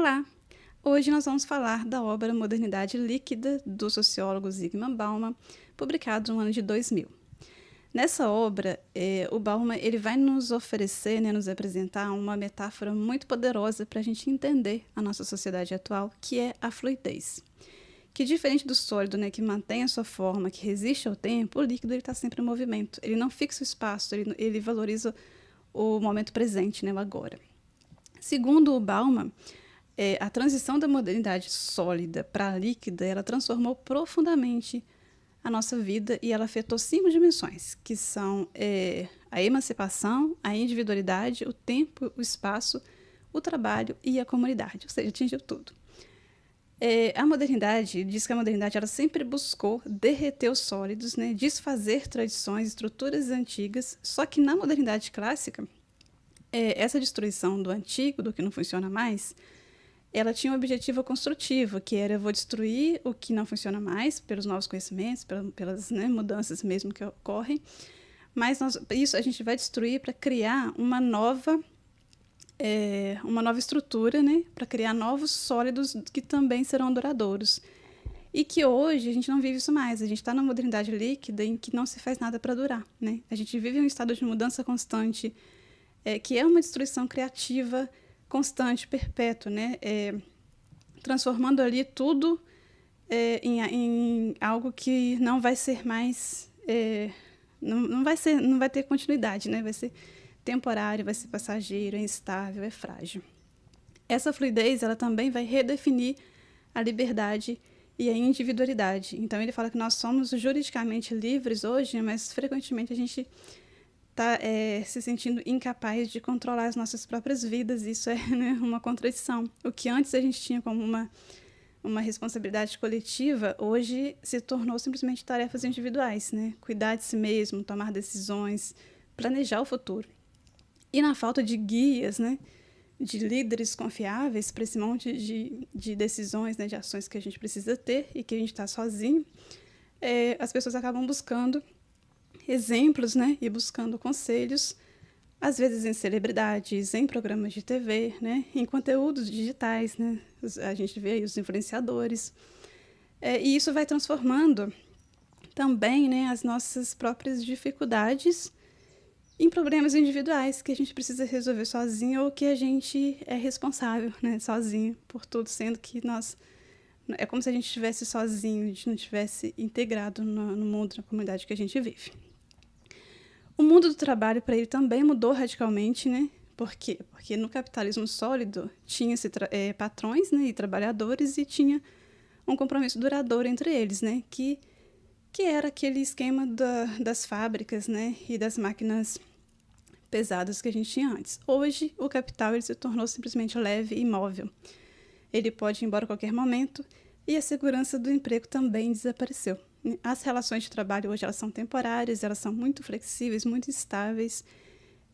Olá! Hoje nós vamos falar da obra Modernidade Líquida, do sociólogo Zygmunt Bauman, publicado no ano de 2000. Nessa obra, o Bauman ele vai nos oferecer, nos apresentar uma metáfora muito poderosa para a gente entender a nossa sociedade atual, que é a fluidez. Que diferente do sólido, que mantém a sua forma, que resiste ao tempo, o líquido está sempre em movimento. Ele não fixa o espaço, ele valoriza o momento presente, o agora. Segundo o Bauman, a transição da modernidade sólida para a líquida, ela transformou profundamente a nossa vida e ela afetou 5 dimensões, que são a emancipação, a individualidade, o tempo, o espaço, o trabalho e a comunidade, ou seja, atingiu tudo. A modernidade, diz que a modernidade ela sempre buscou derreter os sólidos, desfazer tradições, estruturas antigas, só que na modernidade clássica, essa destruição do antigo, do que não funciona mais, ela tinha um objetivo construtivo, que era: eu vou destruir o que não funciona mais pelos novos conhecimentos, pelas mudanças mesmo que ocorrem, mas isso a gente vai destruir para criar uma nova estrutura, para criar novos sólidos que também serão duradouros. E que hoje a gente não vive isso mais, a gente está na modernidade líquida em que não se faz nada para durar. A gente vive um estado de mudança constante, que é uma destruição criativa constante, perpétua, transformando ali tudo em algo que não vai ser mais, não vai ter continuidade, vai ser temporário, vai ser passageiro, é instável, é frágil. Essa fluidez, ela também vai redefinir a liberdade e a individualidade. Então ele fala que nós somos juridicamente livres hoje, mas frequentemente a gente está se sentindo incapaz de controlar as nossas próprias vidas. Isso é uma contradição. O que antes a gente tinha como uma responsabilidade coletiva, hoje se tornou simplesmente tarefas individuais. Cuidar de si mesmo, tomar decisões, planejar o futuro. E na falta de guias, de líderes confiáveis para esse monte de decisões, de ações que a gente precisa ter e que a gente está sozinho, as pessoas acabam buscando exemplos, e buscando conselhos, às vezes em celebridades, em programas de TV, em conteúdos digitais, a gente vê aí os influenciadores, e isso vai transformando também, as nossas próprias dificuldades em problemas individuais que a gente precisa resolver sozinho ou que a gente é responsável, sozinho por tudo, sendo que nós é como se a gente estivesse sozinho, a gente não estivesse integrado no mundo, na comunidade que a gente vive. O mundo do trabalho para ele também mudou radicalmente, Por quê? Porque no capitalismo sólido tinha-se patrões, e trabalhadores, e tinha um compromisso duradouro entre eles, que era aquele esquema das fábricas, e das máquinas pesadas que a gente tinha antes. Hoje, o capital ele se tornou simplesmente leve e móvel. Ele pode ir embora a qualquer momento e a segurança do emprego também desapareceu. As relações de trabalho hoje elas são temporárias, elas são muito flexíveis, muito estáveis,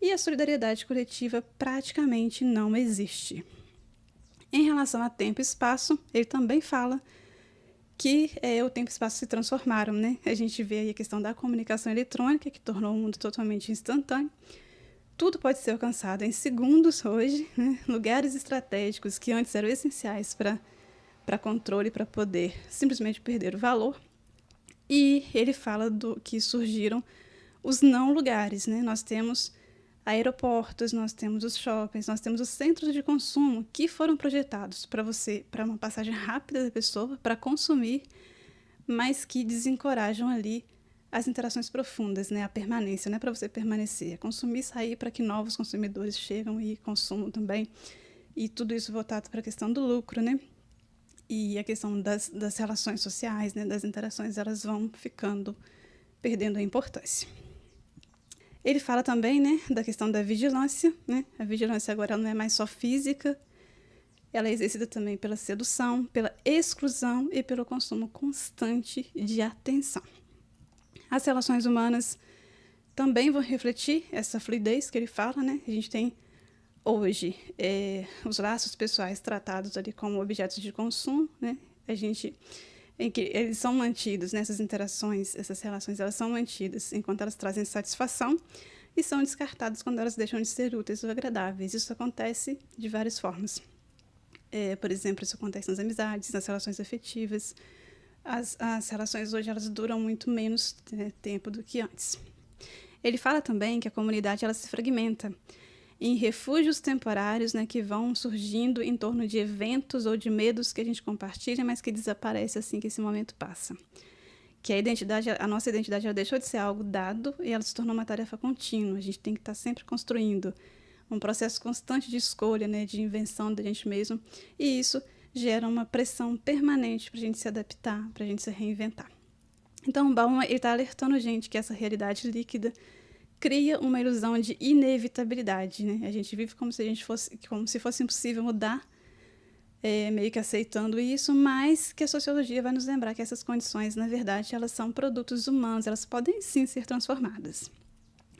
e a solidariedade coletiva praticamente não existe. Em relação a tempo e espaço, ele também fala que o tempo e o espaço se transformaram. A gente vê aí a questão da comunicação eletrônica, que tornou o mundo totalmente instantâneo. Tudo pode ser alcançado em segundos hoje, Lugares estratégicos que antes eram essenciais para controle, para poder simplesmente perder o valor. E ele fala que surgiram os não lugares, Nós temos aeroportos, nós temos os shoppings, nós temos os centros de consumo que foram projetados para uma passagem rápida da pessoa, para consumir, mas que desencorajam ali as interações profundas, a permanência, não é para você permanecer, é consumir e sair para que novos consumidores chegam e consumam também. E tudo isso voltado para a questão do lucro, E a questão das relações sociais, das interações, elas vão perdendo a importância. Ele fala também, da questão da vigilância, A vigilância agora não é mais só física, ela é exercida também pela sedução, pela exclusão e pelo consumo constante de atenção. As relações humanas também vão refletir essa fluidez que ele fala, A gente tem hoje os laços pessoais tratados ali como objetos de consumo, em que eles são mantidos nessas interações, essas relações elas são mantidas enquanto elas trazem satisfação e são descartadas quando elas deixam de ser úteis ou agradáveis. Isso acontece de várias formas. Por exemplo, isso acontece nas amizades, nas relações afetivas. As relações hoje elas duram muito menos, né, tempo do que antes. Ele fala também que a comunidade ela se fragmenta em refúgios temporários, né, que vão surgindo em torno de eventos ou de medos que a gente compartilha, mas que desaparece assim que esse momento passa. Que a nossa identidade ela deixou de ser algo dado e ela se tornou uma tarefa contínua. A gente tem que estar sempre construindo um processo constante de escolha, né, de invenção da gente mesmo, e isso gera uma pressão permanente para a gente se adaptar, para a gente se reinventar. Então, o Bauman está alertando a gente que essa realidade líquida cria uma ilusão de inevitabilidade, né? A gente vive como se fosse impossível mudar, meio que aceitando isso, mas que a sociologia vai nos lembrar que essas condições, na verdade, elas são produtos humanos, elas podem sim ser transformadas.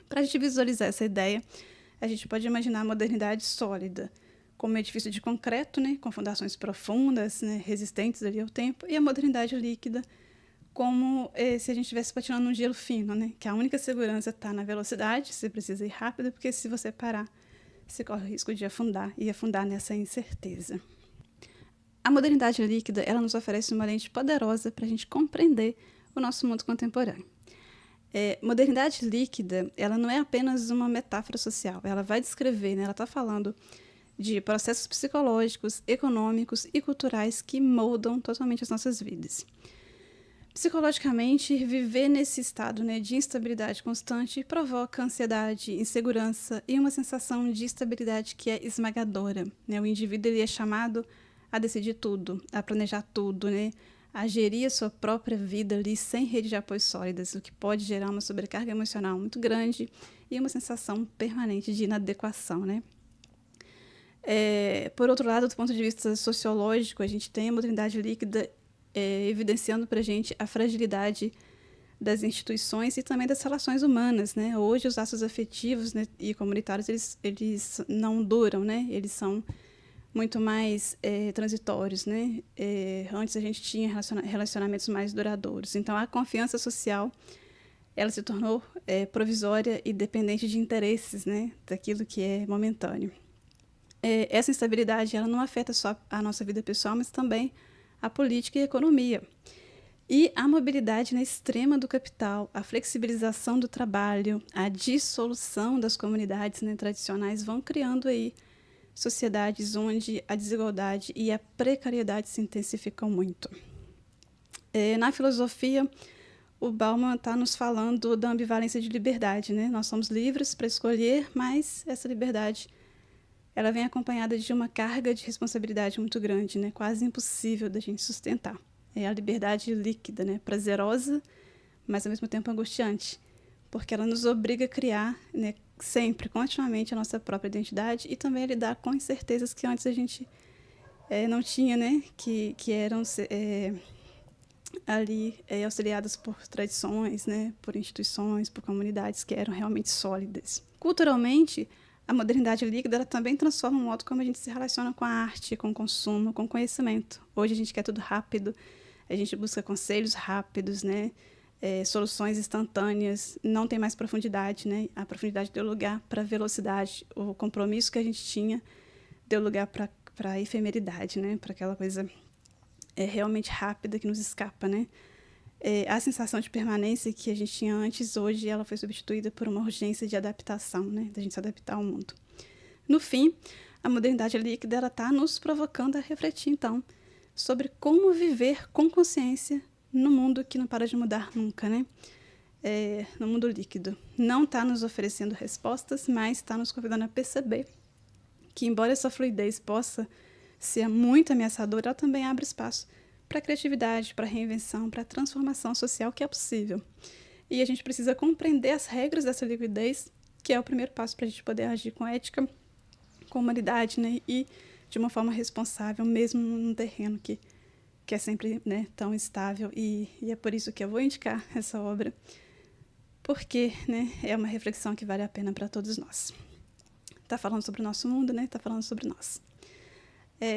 Para a gente visualizar essa ideia, a gente pode imaginar a modernidade sólida como um edifício de concreto, né, com fundações profundas, né, resistentes ali ao tempo, e a modernidade líquida como se a gente estivesse patinando num gelo fino, né, que a única segurança está na velocidade, você precisa ir rápido, porque se você parar, você corre o risco de afundar, e afundar nessa incerteza. A modernidade líquida, ela nos oferece uma lente poderosa para a gente compreender o nosso mundo contemporâneo. Modernidade líquida, ela não é apenas uma metáfora social, ela vai descrever, né, ela está falando de processos psicológicos, econômicos e culturais que moldam totalmente as nossas vidas. Psicologicamente, viver nesse estado, né, de instabilidade constante provoca ansiedade, insegurança e uma sensação de estabilidade que é esmagadora, né? O indivíduo ele é chamado a decidir tudo, a planejar tudo, né? A gerir a sua própria vida ali sem rede de apoio sólidas, o que pode gerar uma sobrecarga emocional muito grande e uma sensação permanente de inadequação, né? Por outro lado, do ponto de vista sociológico, a gente tem a modernidade líquida evidenciando para a gente a fragilidade das instituições e também das relações humanas, né? Hoje, os laços afetivos, né, e comunitários, eles não duram, né? Eles são muito mais transitórios, né? Antes a gente tinha relacionamentos mais duradouros. Então, a confiança social, ela se tornou provisória e dependente de interesses, né? Daquilo que é momentâneo. Essa instabilidade, ela não afeta só a nossa vida pessoal, mas também a política e a economia. E a mobilidade, né, extrema do capital, a flexibilização do trabalho, a dissolução das comunidades, né, tradicionais vão criando aí sociedades onde a desigualdade e a precariedade se intensificam muito. Na filosofia, o Bauman está nos falando da ambivalência de liberdade, né? Nós somos livres para escolher, mas essa liberdade ela vem acompanhada de uma carga de responsabilidade muito grande, né? Quase impossível da gente sustentar. É a liberdade líquida, né? Prazerosa, mas ao mesmo tempo angustiante, porque ela nos obriga a criar, né, sempre, continuamente, a nossa própria identidade e também a lidar com incertezas que antes a gente não tinha, né? Que eram ali auxiliadas por tradições, né? Por instituições, por comunidades que eram realmente sólidas. Culturalmente, a modernidade líquida ela também transforma o modo como a gente se relaciona com a arte, com o consumo, com o conhecimento. Hoje a gente quer tudo rápido, a gente busca conselhos rápidos, né? Soluções instantâneas, não tem mais profundidade, né? A profundidade deu lugar para a velocidade, o compromisso que a gente tinha deu lugar para a efemeridade, né? Para aquela coisa realmente rápida que nos escapa, né? A sensação de permanência que a gente tinha antes, hoje, ela foi substituída por uma urgência de adaptação, né? Da gente se adaptar ao mundo. No fim, a modernidade líquida ela está nos provocando a refletir, então, sobre como viver com consciência no mundo que não para de mudar nunca, né? No mundo líquido. Não está nos oferecendo respostas, mas está nos convidando a perceber que, embora essa fluidez possa ser muito ameaçadora, ela também abre espaço para a criatividade, para a reinvenção, para a transformação social que é possível. E a gente precisa compreender as regras dessa liquidez, que é o primeiro passo para a gente poder agir com ética, com humanidade, né? E de uma forma responsável, mesmo num terreno que é sempre, né, tão instável. E é por isso que eu vou indicar essa obra, porque, né, é uma reflexão que vale a pena para todos nós. Está falando sobre o nosso mundo, né? Está falando sobre nós.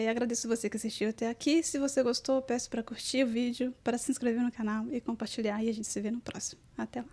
Agradeço você que assistiu até aqui. Se você gostou, peço para curtir o vídeo, para se inscrever no canal e compartilhar. E a gente se vê no próximo. Até lá.